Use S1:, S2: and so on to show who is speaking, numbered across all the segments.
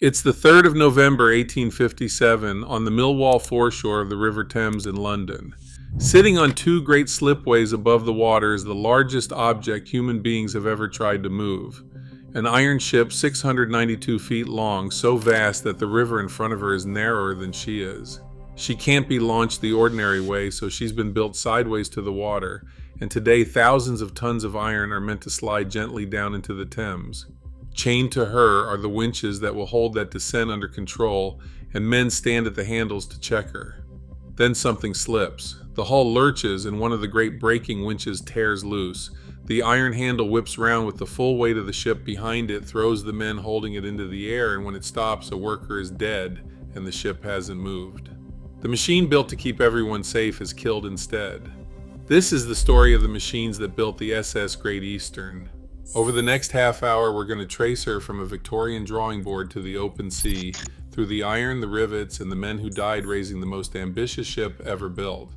S1: It's the 3rd of November 1857 on the Millwall foreshore of the River Thames in London. Sitting on two great slipways above the water is the largest object human beings have ever tried to move. An iron ship 692 feet long, so vast that the river in front of her is narrower than she is. She can't be launched the ordinary way, so she's been built sideways to the water, and today thousands of tons of iron are meant to slide gently down into the Thames. Chained to her are the winches that will hold that descent under control, and men stand at the handles to check her. Then something slips. The hull lurches and one of the great braking winches tears loose. The iron handle whips round with the full weight of the ship behind it, throws the men holding it into the air, and when it stops, a worker is dead and the ship hasn't moved. The machine built to keep everyone safe is killed instead. This is the story of the machines that built the SS Great Eastern. Over the next half hour, we're going to trace her from a Victorian drawing board to the open sea, through the iron, the rivets, and the men who died raising the most ambitious ship ever built.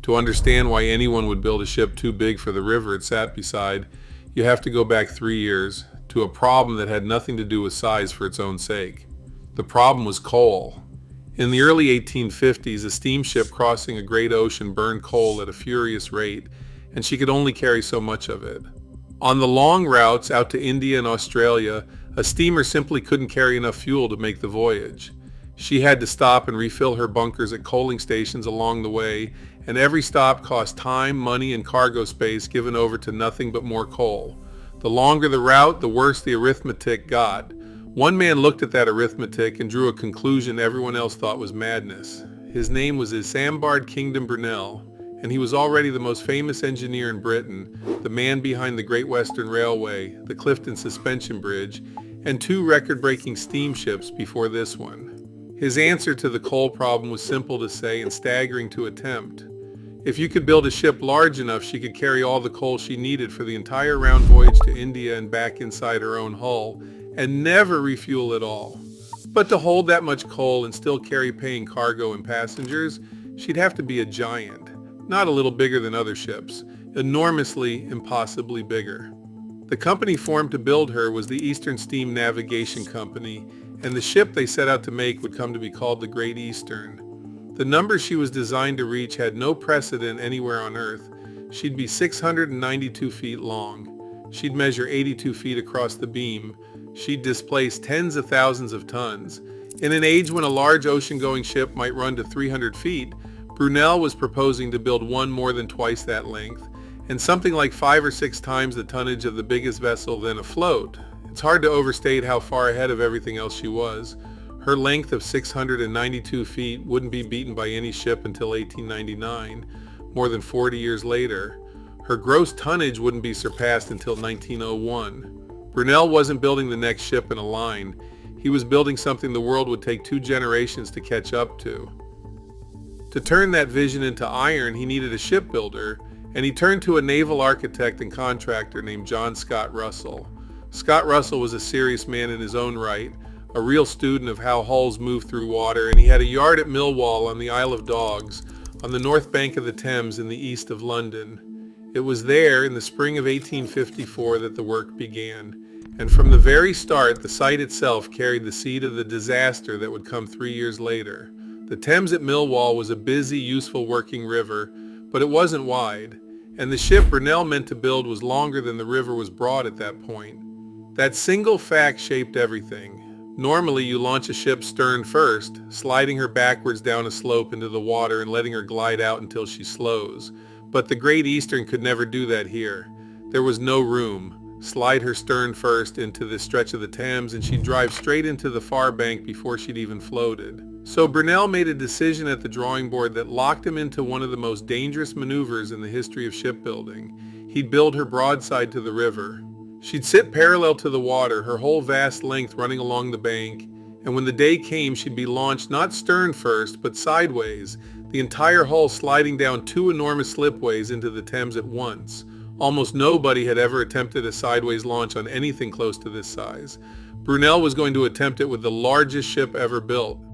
S1: To understand why anyone would build a ship too big for the river it sat beside, you have to go back 3 years, to a problem that had nothing to do with size for its own sake. The problem was coal. In the early 1850s, a steamship crossing a great ocean burned coal at a furious rate, and she could only carry so much of it. On the long routes out to India and Australia, a steamer simply couldn't carry enough fuel to make the voyage. She had to stop and refill her bunkers at coaling stations along the way, and every stop cost time, money, and cargo space given over to nothing but more coal. The longer the route, the worse the arithmetic got. One man looked at that arithmetic and drew a conclusion everyone else thought was madness. His name was Isambard Kingdom Brunel, and he was already the most famous engineer in Britain, the man behind the Great Western Railway, the Clifton Suspension Bridge, and 2 record-breaking steamships before this one. His answer to the coal problem was simple to say and staggering to attempt. If you could build a ship large enough, she could carry all the coal she needed for the entire round voyage to India and back inside her own hull, and never refuel at all. But to hold that much coal and still carry paying cargo and passengers, she'd have to be a giant. Not a little bigger than other ships, enormously, impossibly bigger. The company formed to build her was the Eastern Steam Navigation Company, and the ship they set out to make would come to be called the Great Eastern. The number she was designed to reach had no precedent anywhere on Earth. She'd be 692 feet long. She'd measure 82 feet across the beam. She'd displace tens of thousands of tons. In an age when a large ocean-going ship might run to 300 feet, Brunel was proposing to build one more than twice that length, and something like 5 or 6 times the tonnage of the biggest vessel then afloat. It's hard to overstate how far ahead of everything else she was. Her length of 692 feet wouldn't be beaten by any ship until 1899, more than 40 years later. Her gross tonnage wouldn't be surpassed until 1901. Brunel wasn't building the next ship in a line. He was building something the world would take 2 generations to catch up to. To turn that vision into iron, he needed a shipbuilder, and he turned to a naval architect and contractor named John Scott Russell. Scott Russell was a serious man in his own right, a real student of how hulls move through water, and he had a yard at Millwall on the Isle of Dogs, on the north bank of the Thames in the east of London. It was there, in the spring of 1854, that the work began, and from the very start, the site itself carried the seed of the disaster that would come 3 years later. The Thames at Millwall was a busy, useful working river, but it wasn't wide, and the ship Brunel meant to build was longer than the river was broad at that point. That single fact shaped everything. Normally, you launch a ship stern first, sliding her backwards down a slope into the water and letting her glide out until she slows. But the Great Eastern could never do that here. There was no room. Slide her stern first into this stretch of the Thames, and she'd drive straight into the far bank before she'd even floated. So Brunel made a decision at the drawing board that locked him into one of the most dangerous maneuvers in the history of shipbuilding. He'd build her broadside to the river. She'd sit parallel to the water, her whole vast length running along the bank, and when the day came, she'd be launched not stern first, but sideways, the entire hull sliding down 2 enormous slipways into the Thames at once. Almost nobody had ever attempted a sideways launch on anything close to this size. Brunel was going to attempt it with the largest ship ever built.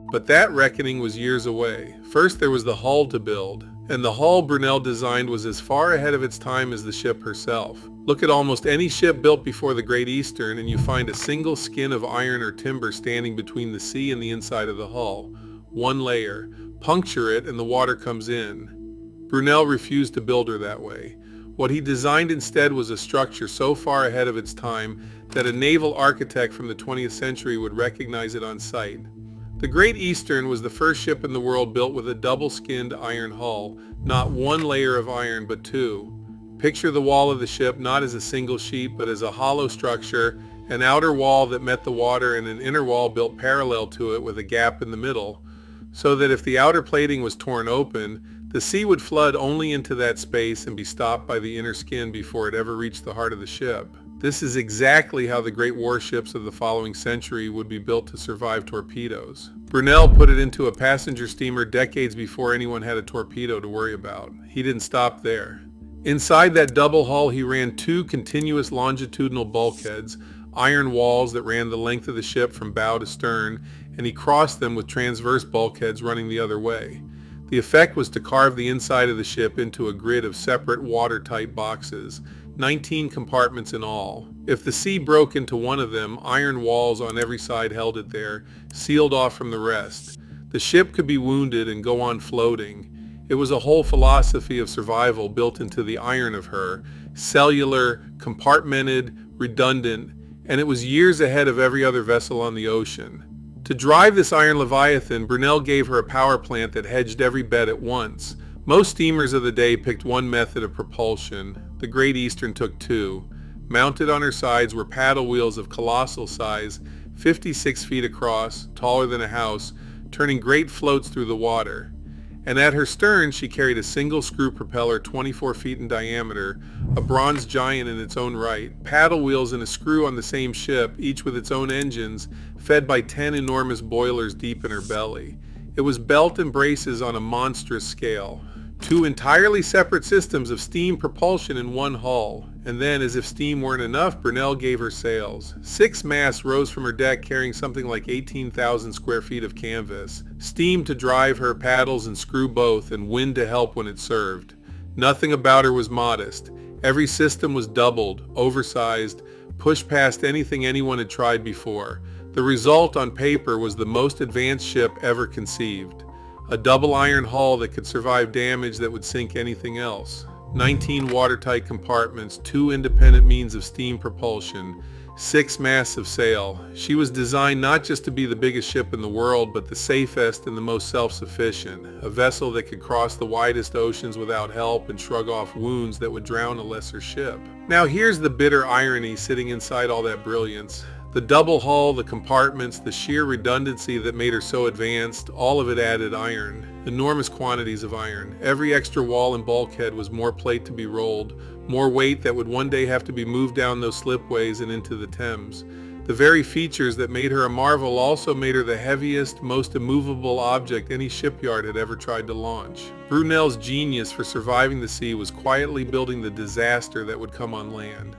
S1: But that reckoning was years away. First there was the hull to build, And the hull Brunel designed was as far ahead of its time as the ship herself. Look at almost any ship built before the Great Eastern and you find a single skin of iron or timber standing between the sea and the inside of the hull. One layer. Puncture it and the water comes in. Brunel refused to build her that way. What he designed instead was a structure so far ahead of its time that a naval architect from the 20th century would recognize it on sight. The Great Eastern was the first ship in the world built with a double-skinned iron hull, not one layer of iron but two. Picture the wall of the ship not as a single sheet but as a hollow structure, an outer wall that met the water and an inner wall built parallel to it with a gap in the middle, so that if the outer plating was torn open, the sea would flood only into that space and be stopped by the inner skin before it ever reached the heart of the ship. This is exactly how the great warships of the following century would be built to survive torpedoes. Brunel put it into a passenger steamer decades before anyone had a torpedo to worry about. He didn't stop there. Inside that double hull he ran two continuous longitudinal bulkheads, iron walls that ran the length of the ship from bow to stern, and he crossed them with transverse bulkheads running the other way. The effect was to carve the inside of the ship into a grid of separate watertight boxes, 19 compartments in all. If the sea broke into one of them, iron walls on every side held it there, sealed off from the rest. The ship could be wounded and go on floating. It was a whole philosophy of survival built into the iron of her, cellular, compartmented, redundant, and it was years ahead of every other vessel on the ocean. To drive this iron leviathan, Brunel gave her a power plant that hedged every bet at once. Most steamers of the day picked one method of propulsion. The Great Eastern took two. Mounted on her sides were paddle wheels of colossal size, 56 feet across, taller than a house, turning great floats through the water. And at her stern she carried a single screw propeller 24 feet in diameter, a bronze giant in its own right, paddle wheels and a screw on the same ship, each with its own engines, fed by 10 enormous boilers deep in her belly. It was belt and braces on a monstrous scale. Two entirely separate systems of steam propulsion in one hull. And then, as if steam weren't enough, Brunel gave her sails. 6 masts rose from her deck carrying something like 18,000 square feet of canvas. Steam to drive her, paddles and screw both, and wind to help when it served. Nothing about her was modest. Every system was doubled, oversized, pushed past anything anyone had tried before. The result on paper was the most advanced ship ever conceived. A double iron hull that could survive damage that would sink anything else. 19 watertight compartments, 2 independent means of steam propulsion, 6 masts of sail. She was designed not just to be the biggest ship in the world, but the safest and the most self-sufficient. A vessel that could cross the widest oceans without help and shrug off wounds that would drown a lesser ship. Now here's the bitter irony sitting inside all that brilliance. The double hull, the compartments, the sheer redundancy that made her so advanced, all of it added iron. Enormous quantities of iron. Every extra wall and bulkhead was more plate to be rolled, more weight that would one day have to be moved down those slipways and into the Thames. The very features that made her a marvel also made her the heaviest, most immovable object any shipyard had ever tried to launch. Brunel's genius for surviving the sea was quietly building the disaster that would come on land.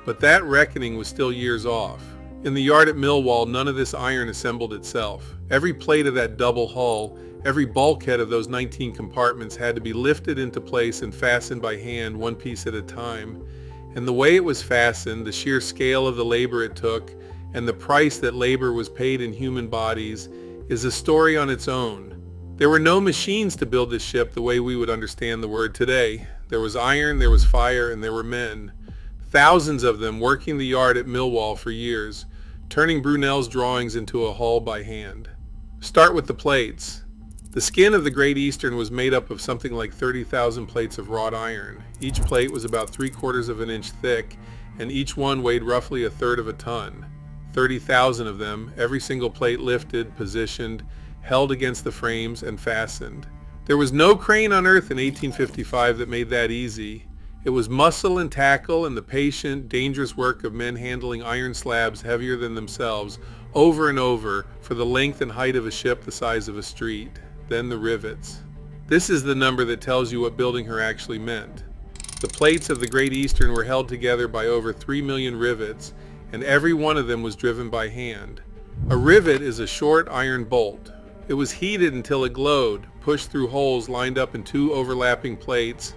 S1: But that reckoning was still years off. In the yard at Millwall, none of this iron assembled itself. Every plate of that double hull, every bulkhead of those 19 compartments had to be lifted into place and fastened by hand, one piece at a time. And the way it was fastened, the sheer scale of the labor it took, and the price that labor was paid in human bodies, is a story on its own. There were no machines to build this ship the way we would understand the word today. There was iron, there was fire, and there were men. Thousands of them working the yard at Millwall for years, turning Brunel's drawings into a hull by hand. Start with the plates. The skin of the Great Eastern was made up of something like 30,000 plates of wrought iron. Each plate was about 3/4 of an inch thick, and each one weighed roughly 1/3 of a ton. 30,000 of them, every single plate lifted, positioned, held against the frames, and fastened. There was no crane on Earth in 1855 that made that easy. It was muscle and tackle and the patient, dangerous work of men handling iron slabs heavier than themselves over and over for the length and height of a ship the size of a street. Then the rivets. This is the number that tells you what building her actually meant. The plates of the Great Eastern were held together by over 3 million rivets, and every one of them was driven by hand. A rivet is a short iron bolt. It was heated until it glowed, pushed through holes lined up in two overlapping plates,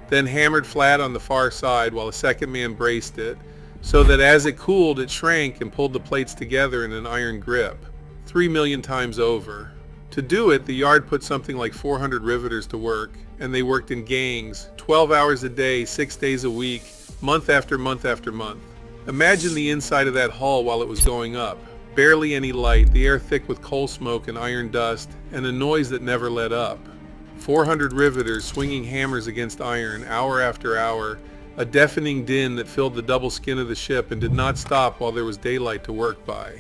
S1: then hammered flat on the far side while a second man braced it, so that as it cooled it shrank and pulled the plates together in an iron grip, 3 million times over. To do it, the yard put something like 400 riveters to work, and they worked in gangs, 12 hours a day, 6 days a week, month after month after month. Imagine the inside of that hull while it was going up. Barely any light, the air thick with coal smoke and iron dust, and a noise that never let up. 400 riveters swinging hammers against iron, hour after hour, a deafening din that filled the double skin of the ship and did not stop while there was daylight to work by.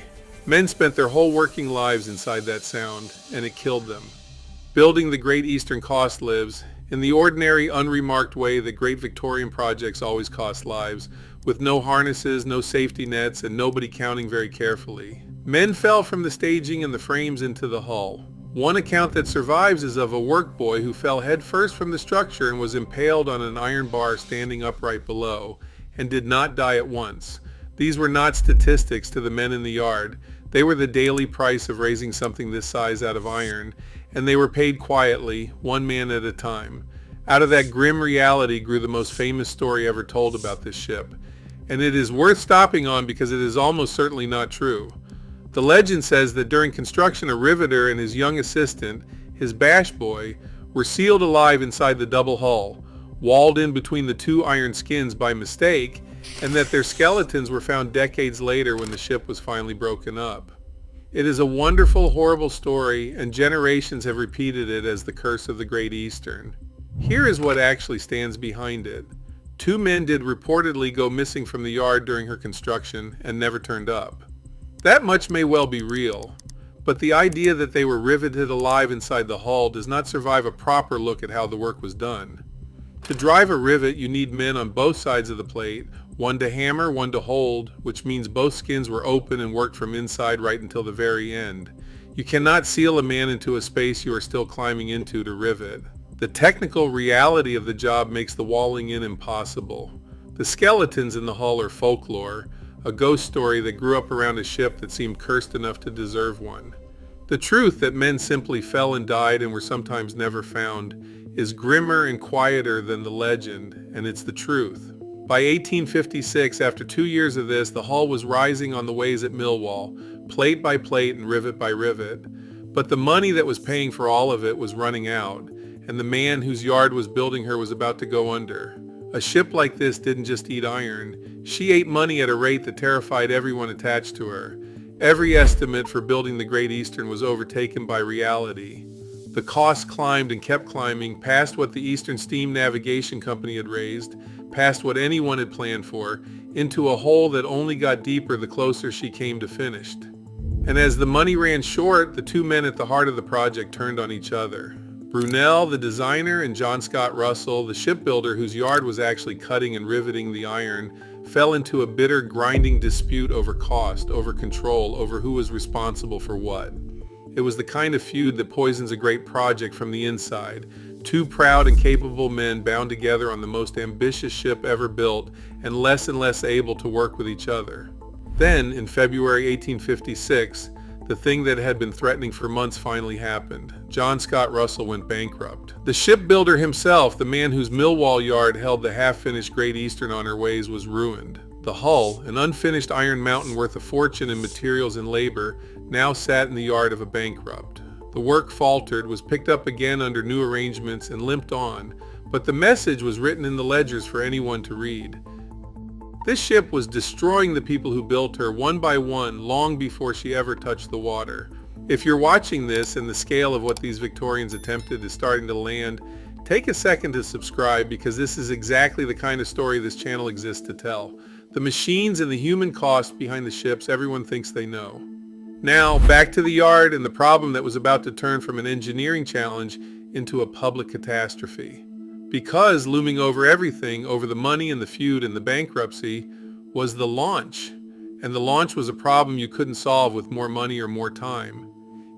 S1: Men spent their whole working lives inside that sound, and it killed them. Building the Great Eastern cost lives, in the ordinary, unremarked way that great Victorian projects always cost lives, with no harnesses, no safety nets, and nobody counting very carefully. Men fell from the staging and the frames into the hull. One account that survives is of a workboy who fell headfirst from the structure and was impaled on an iron bar standing upright below, and did not die at once. These were not statistics to the men in the yard. They were the daily price of raising something this size out of iron, and they were paid quietly, one man at a time. Out of that grim reality grew the most famous story ever told about this ship, and it is worth stopping on because it is almost certainly not true. The legend says that during construction a riveter and his young assistant, his bash boy, were sealed alive inside the double hull, walled in between the two iron skins by mistake, and that their skeletons were found decades later when the ship was finally broken up. It is a wonderful, horrible story, and generations have repeated it as the curse of the Great Eastern. Here is what actually stands behind it. 2 men did reportedly go missing from the yard during her construction and never turned up. That much may well be real, but the idea that they were riveted alive inside the hull does not survive a proper look at how the work was done. To drive a rivet, you need men on both sides of the plate, one to hammer, one to hold, which means both skins were open and worked from inside right until the very end. You cannot seal a man into a space you are still climbing into to rivet. The technical reality of the job makes the walling in impossible. The skeletons in the hull are folklore, a ghost story that grew up around a ship that seemed cursed enough to deserve one. The truth that men simply fell and died and were sometimes never found is grimmer and quieter than the legend, and it's the truth. By 1856, after 2 years of this, the hull was rising on the ways at Millwall, plate by plate and rivet by rivet. But the money that was paying for all of it was running out, and the man whose yard was building her was about to go under. A ship like this didn't just eat iron. She ate money at a rate that terrified everyone attached to her. Every estimate for building the Great Eastern was overtaken by reality. The cost climbed and kept climbing past what the Eastern Steam Navigation Company had raised, past what anyone had planned for, into a hole that only got deeper the closer she came to finished. And as the money ran short, the 2 men at the heart of the project turned on each other. Brunel, the designer, and John Scott Russell, the shipbuilder whose yard was actually cutting and riveting the iron, fell into a bitter, grinding dispute over cost, over control, over who was responsible for what. It was the kind of feud that poisons a great project from the inside. 2 proud and capable men bound together on the most ambitious ship ever built and less able to work with each other. Then, in February 1856, the thing that had been threatening for months finally happened. John Scott Russell went bankrupt. The shipbuilder himself, the man whose Millwall yard held the half-finished Great Eastern on her ways, was ruined. The hull, an unfinished iron mountain worth a fortune in materials and labor, now sat in the yard of a bankrupt. The work faltered, was picked up again under new arrangements, and limped on, but the message was written in the ledgers for anyone to read. This ship was destroying the people who built her one by one long before she ever touched the water. If you're watching this and the scale of what these Victorians attempted is starting to land, take a second to subscribe because this is exactly the kind of story this channel exists to tell. The machines and the human cost behind the ships everyone thinks they know. Now, back to the yard and the problem that was about to turn from an engineering challenge into a public catastrophe. Because looming over everything, over the money and the feud and the bankruptcy, was the launch. And the launch was a problem you couldn't solve with more money or more time.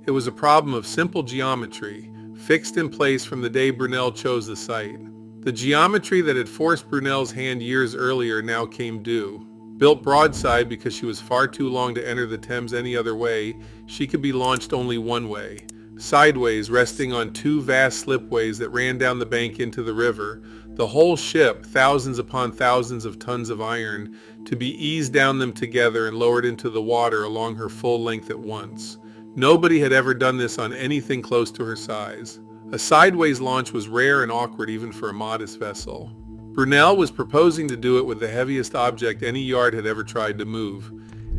S1: It was a problem of simple geometry, fixed in place from the day Brunel chose the site. The geometry that had forced Brunel's hand years earlier now came due. Built broadside because she was far too long to enter the Thames any other way, she could be launched only one way, sideways, resting on two vast slipways that ran down the bank into the river. The whole ship, thousands upon thousands of tons of iron, to be eased down them together and lowered into the water along her full length at once. Nobody had ever done this on anything close to her size. A sideways launch was rare and awkward even for a modest vessel. Brunel was proposing to do it with the heaviest object any yard had ever tried to move.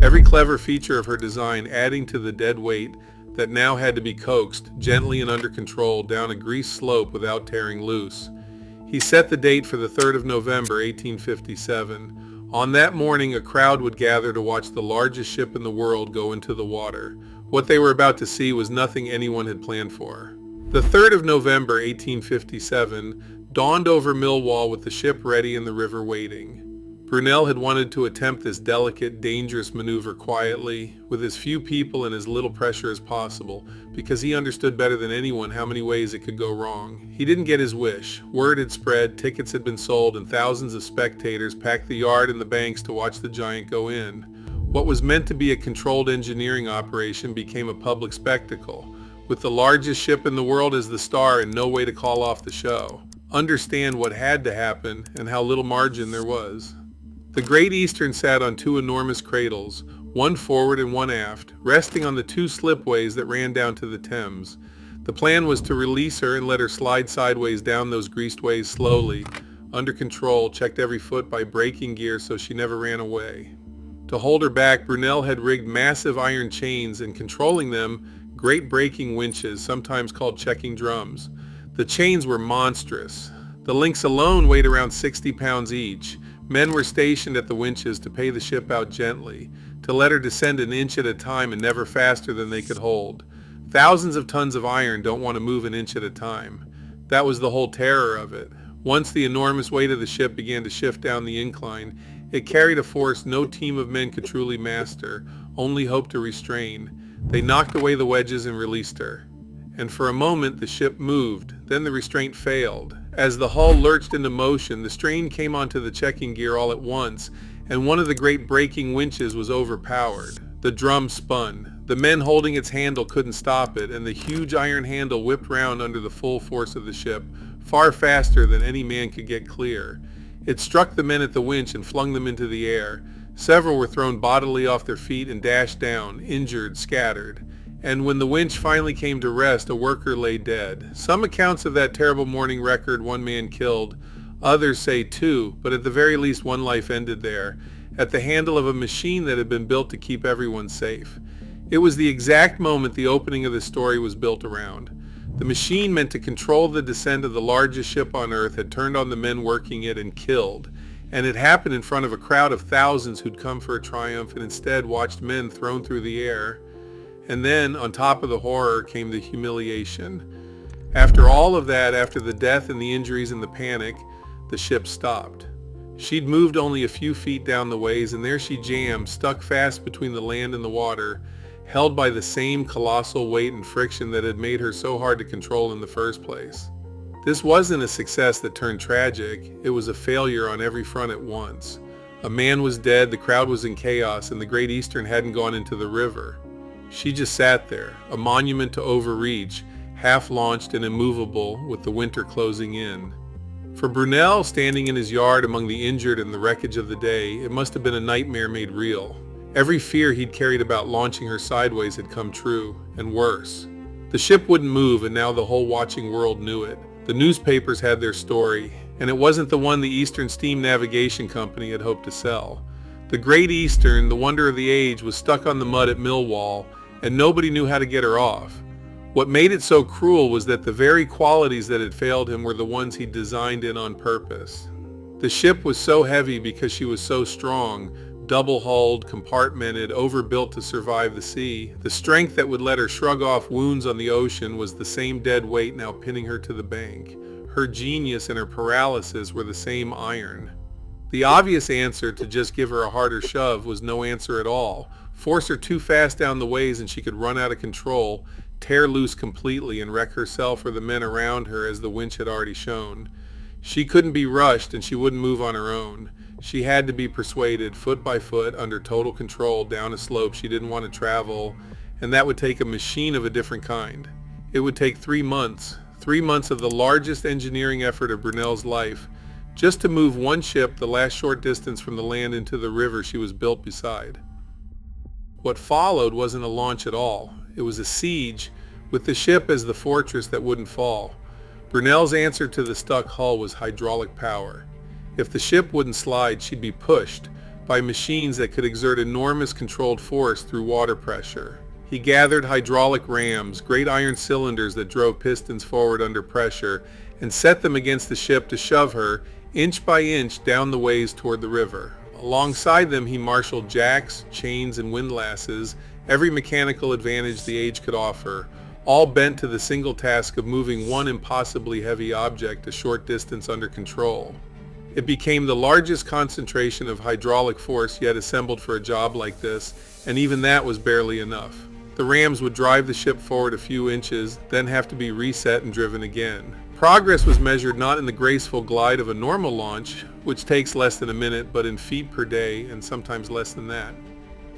S1: Every clever feature of her design adding to the dead weight that now had to be coaxed, gently and under control, down a greased slope without tearing loose. He set the date for the 3rd of November, 1857. On that morning, a crowd would gather to watch the largest ship in the world go into the water. What they were about to see was nothing anyone had planned for. The 3rd of November, 1857, dawned over Millwall with the ship ready and the river waiting. Brunel had wanted to attempt this delicate, dangerous maneuver quietly, with as few people and as little pressure as possible, because he understood better than anyone how many ways it could go wrong. He didn't get his wish. Word had spread, tickets had been sold, and thousands of spectators packed the yard and the banks to watch the giant go in. What was meant to be a controlled engineering operation became a public spectacle, with the largest ship in the world as the star and no way to call off the show. Understand what had to happen and how little margin there was. The Great Eastern sat on two enormous cradles, one forward and one aft, resting on the two slipways that ran down to the Thames. The plan was to release her and let her slide sideways down those greased ways slowly, under control, checked every foot by braking gear so she never ran away. To hold her back, Brunel had rigged massive iron chains and controlling them, great braking winches, sometimes called checking drums. The chains were monstrous. The links alone weighed around 60 pounds each. Men were stationed at the winches to pay the ship out gently, to let her descend an inch at a time and never faster than they could hold. Thousands of tons of iron don't want to move an inch at a time. That was the whole terror of it. Once the enormous weight of the ship began to shift down the incline, it carried a force no team of men could truly master, only hope to restrain. They knocked away the wedges and released her. And for a moment the ship moved, then the restraint failed. As the hull lurched into motion, the strain came onto the checking gear all at once, and one of the great braking winches was overpowered. The drum spun. The men holding its handle couldn't stop it, and the huge iron handle whipped round under the full force of the ship, far faster than any man could get clear. It struck the men at the winch and flung them into the air. Several were thrown bodily off their feet and dashed down, injured, scattered. And when the winch finally came to rest, a worker lay dead. Some accounts of that terrible morning record one man killed, others say two, but at the very least one life ended there, at the handle of a machine that had been built to keep everyone safe. It was the exact moment the opening of the story was built around. The machine meant to control the descent of the largest ship on Earth had turned on the men working it and killed. And it happened in front of a crowd of thousands who'd come for a triumph and instead watched men thrown through the air. And then, on top of the horror, came the humiliation. After all of that, after the death and the injuries and the panic, the ship stopped. She'd moved only a few feet down the ways, and there she jammed, stuck fast between the land and the water, held by the same colossal weight and friction that had made her so hard to control in the first place. This wasn't a success that turned tragic. It was a failure on every front at once. A man was dead, the crowd was in chaos, and the Great Eastern hadn't gone into the river. She just sat there, a monument to overreach, half-launched and immovable with the winter closing in. For Brunel, standing in his yard among the injured and the wreckage of the day, it must have been a nightmare made real. Every fear he'd carried about launching her sideways had come true, and worse. The ship wouldn't move, and now the whole watching world knew it. The newspapers had their story, and it wasn't the one the Eastern Steam Navigation Company had hoped to sell. The Great Eastern, the wonder of the age, was stuck on the mud at Millwall, and nobody knew how to get her off. What made it so cruel was that the very qualities that had failed him were the ones he designed in on purpose. The ship was so heavy because she was so strong, double-hulled, compartmented, overbuilt to survive the sea. The strength that would let her shrug off wounds on the ocean was the same dead weight now pinning her to the bank. Her genius and her paralysis were the same iron. The obvious answer to just give her a harder shove was no answer at all. Force her too fast down the ways and she could run out of control, tear loose completely and wreck herself or the men around her as the winch had already shown. She couldn't be rushed and she wouldn't move on her own. She had to be persuaded, foot by foot, under total control, down a slope she didn't want to travel, and that would take a machine of a different kind. It would take 3 months, 3 months of the largest engineering effort of Brunel's life, just to move one ship the last short distance from the land into the river she was built beside. What followed wasn't a launch at all. It was a siege, with the ship as the fortress that wouldn't fall. Brunel's answer to the stuck hull was hydraulic power. If the ship wouldn't slide, she'd be pushed by machines that could exert enormous controlled force through water pressure. He gathered hydraulic rams, great iron cylinders that drove pistons forward under pressure, and set them against the ship to shove her, inch by inch, down the ways toward the river. Alongside them, he marshaled jacks, chains, and windlasses, every mechanical advantage the age could offer, all bent to the single task of moving one impossibly heavy object a short distance under control. It became the largest concentration of hydraulic force yet assembled for a job like this, and even that was barely enough. The rams would drive the ship forward a few inches, then have to be reset and driven again. Progress was measured not in the graceful glide of a normal launch, which takes less than a minute, but in feet per day, and sometimes less than that.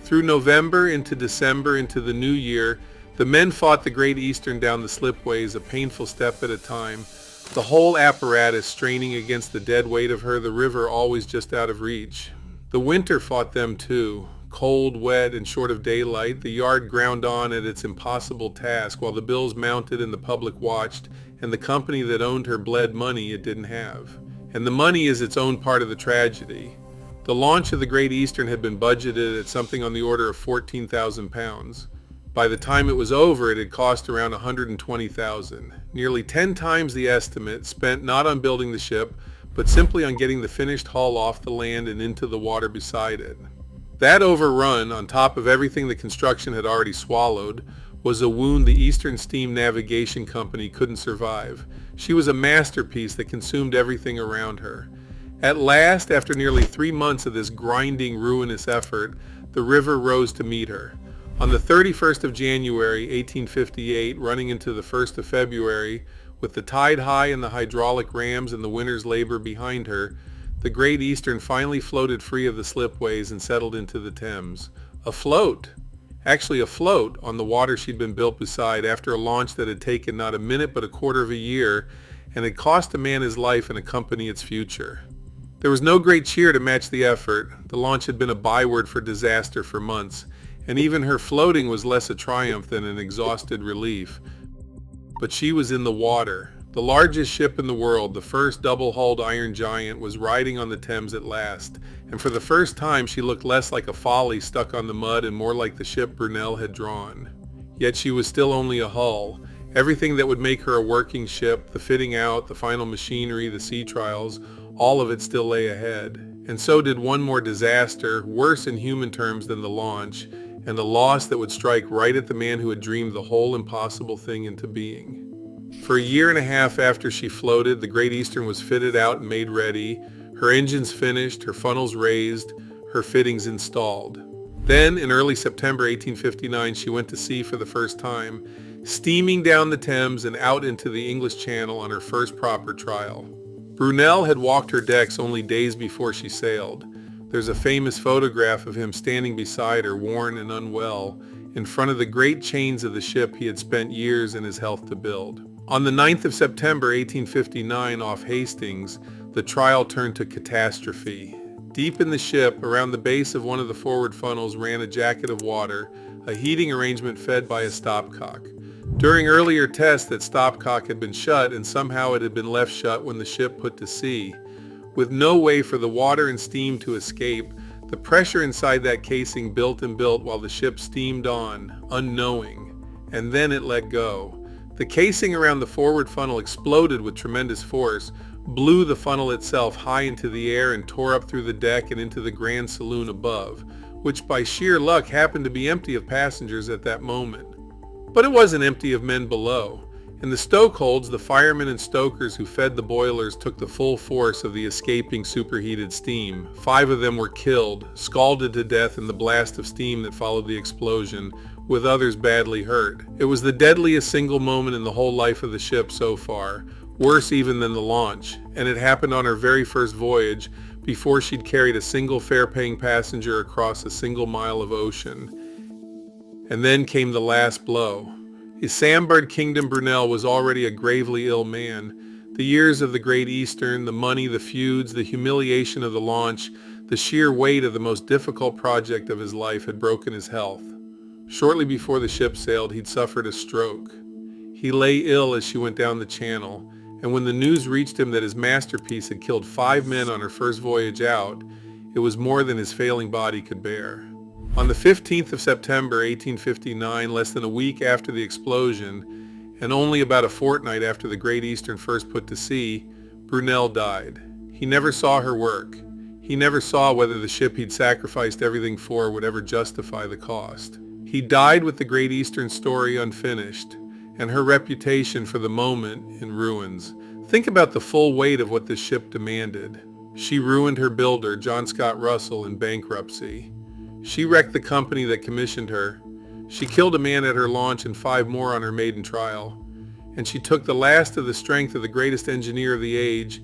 S1: Through November into December into the new year, the men fought the Great Eastern down the slipways a painful step at a time, the whole apparatus straining against the dead weight of her, the river always just out of reach. The winter fought them too. Cold, wet, and short of daylight, the yard ground on at its impossible task while the bills mounted and the public watched, and the company that owned her bled money it didn't have. And the money is its own part of the tragedy. The launch of the Great Eastern had been budgeted at something on the order of £14,000. By the time it was over, it had cost around $120,000, nearly 10 times the estimate, spent not on building the ship, but simply on getting the finished hull off the land and into the water beside it. That overrun, on top of everything the construction had already swallowed, was a wound the Eastern Steam Navigation Company couldn't survive. She was a masterpiece that consumed everything around her. At last, after nearly 3 months of this grinding, ruinous effort, the river rose to meet her. On the 31st of January, 1858, running into the 1st of February, with the tide high and the hydraulic rams and the winter's labor behind her, the Great Eastern finally floated free of the slipways and settled into the Thames. Afloat! Actually afloat on the water she'd been built beside after a launch that had taken not a minute but a quarter of a year and had cost a man his life and a company its future. There was no great cheer to match the effort. The launch had been a byword for disaster for months, and even her floating was less a triumph than an exhausted relief. But she was in the water. The largest ship in the world, the first double-hulled iron giant, was riding on the Thames at last, and for the first time she looked less like a folly stuck on the mud and more like the ship Brunel had drawn. Yet she was still only a hull. Everything that would make her a working ship, the fitting out, the final machinery, the sea trials, all of it still lay ahead. And so did one more disaster, worse in human terms than the launch, and a loss that would strike right at the man who had dreamed the whole impossible thing into being. For a year and a half after she floated, the Great Eastern was fitted out and made ready, her engines finished, her funnels raised, her fittings installed. Then, in early September 1859, she went to sea for the first time, steaming down the Thames and out into the English Channel on her first proper trial. Brunel had walked her decks only days before she sailed. There's a famous photograph of him standing beside her, worn and unwell, in front of the great chains of the ship he had spent years and his health to build. On the 9th of September 1859, off Hastings, the trial turned to catastrophe. Deep in the ship, around the base of one of the forward funnels, ran a jacket of water, a heating arrangement fed by a stopcock. During earlier tests, that stopcock had been shut, and somehow it had been left shut when the ship put to sea. With no way for the water and steam to escape, the pressure inside that casing built and built while the ship steamed on, unknowing, and then it let go. The casing around the forward funnel exploded with tremendous force, blew the funnel itself high into the air and tore up through the deck and into the grand saloon above, which by sheer luck happened to be empty of passengers at that moment. But it wasn't empty of men below. In the stokeholds, the firemen and stokers who fed the boilers took the full force of the escaping superheated steam. 5 of them were killed, scalded to death in the blast of steam that followed the explosion, with others badly hurt. It was the deadliest single moment in the whole life of the ship so far, worse even than the launch, and it happened on her very first voyage, before she'd carried a single fare-paying passenger across a single mile of ocean. And then came the last blow. Isambard Kingdom Brunel was already a gravely ill man. The years of the Great Eastern, the money, the feuds, the humiliation of the launch, the sheer weight of the most difficult project of his life had broken his health. Shortly before the ship sailed, he'd suffered a stroke. He lay ill as she went down the channel, and when the news reached him that his masterpiece had killed 5 men on her first voyage out, it was more than his failing body could bear. On the 15th of September 1859, less than a week after the explosion, and only about a fortnight after the Great Eastern first put to sea, Brunel died. He never saw her work. He never saw whether the ship he'd sacrificed everything for would ever justify the cost. He died with the Great Eastern story unfinished, and her reputation for the moment in ruins. Think about the full weight of what this ship demanded. She ruined her builder, John Scott Russell, in bankruptcy. She wrecked the company that commissioned her. She killed a man at her launch and 5 more on her maiden trial. And she took the last of the strength of the greatest engineer of the age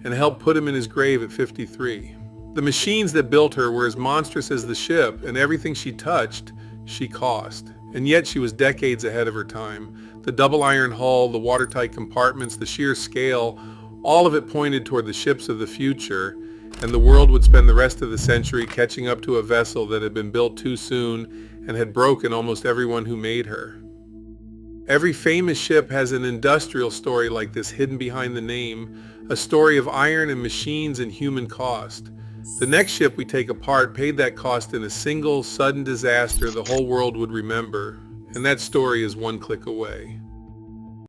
S1: and helped put him in his grave at 53. The machines that built her were as monstrous as the ship, and everything she touched, she cost. And yet she was decades ahead of her time. The double iron hull, the watertight compartments, the sheer scale, all of it pointed toward the ships of the future, and the world would spend the rest of the century catching up to a vessel that had been built too soon and had broken almost everyone who made her. Every famous ship has an industrial story like this hidden behind the name, a story of iron and machines and human cost. The next ship we take apart paid that cost in a single, sudden disaster the whole world would remember, and that story is one click away.